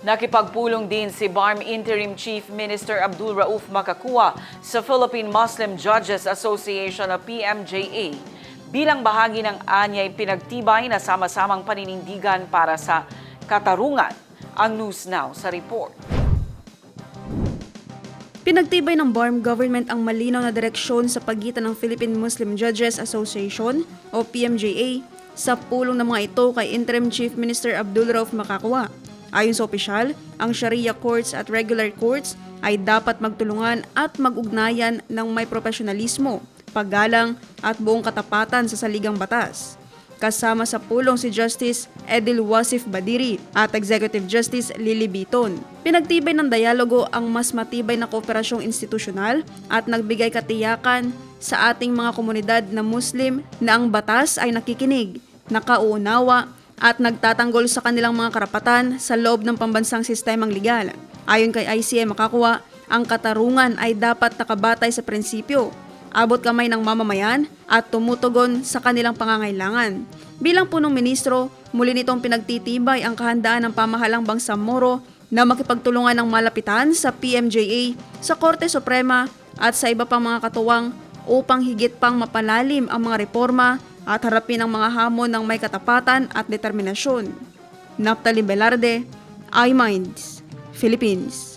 Nakipagpulong din si BARM Interim Chief Minister Abdul Rauf Makakua sa Philippine Muslim Judges Association o PMJA. Bilang bahagi ng anyay pinagtibay na sama-samang paninindigan para sa katarungan. Ang News Now sa report. Pinagtibay ng BARM government ang malinaw na direksyon sa pagitan ng Philippine Muslim Judges Association o PMJA sa pulong ng mga ito kay Interim Chief Minister Abdul Rauf Makakua. Ayon sa opisyal, ang Sharia courts at regular courts ay dapat magtulungan at mag-ugnayan ng may profesionalismo, paggalang at buong katapatan sa saligang batas. Kasama sa pulong si Justice Edil Wasif Badiri at Executive Justice Lily Biton. Pinagtibay ng dialogo ang mas matibay na kooperasyong institusyonal at nagbigay katiyakan sa ating mga komunidad na Muslim na ang batas ay nakikinig, nakauunawa at nagtatanggol sa kanilang mga karapatan sa loob ng pambansang sistemang legal. Ayon kay ICM Makakua, ang katarungan ay dapat nakabatay sa prinsipyo, abot kamay ng mamamayan at tumutugon sa kanilang pangangailangan. Bilang punong ministro, muli nitong pinagtitibay ang kahandaan ng pamahalang Bangsamoro na makipagtulungan ng malapitan sa PMJA, sa Korte Suprema at sa iba pang mga katuwang upang higit pang mapalalim ang mga reforma at harapin ang mga hamon ng may katapatan at determinasyon. Naphtali Velarde, iMinds, Philippines.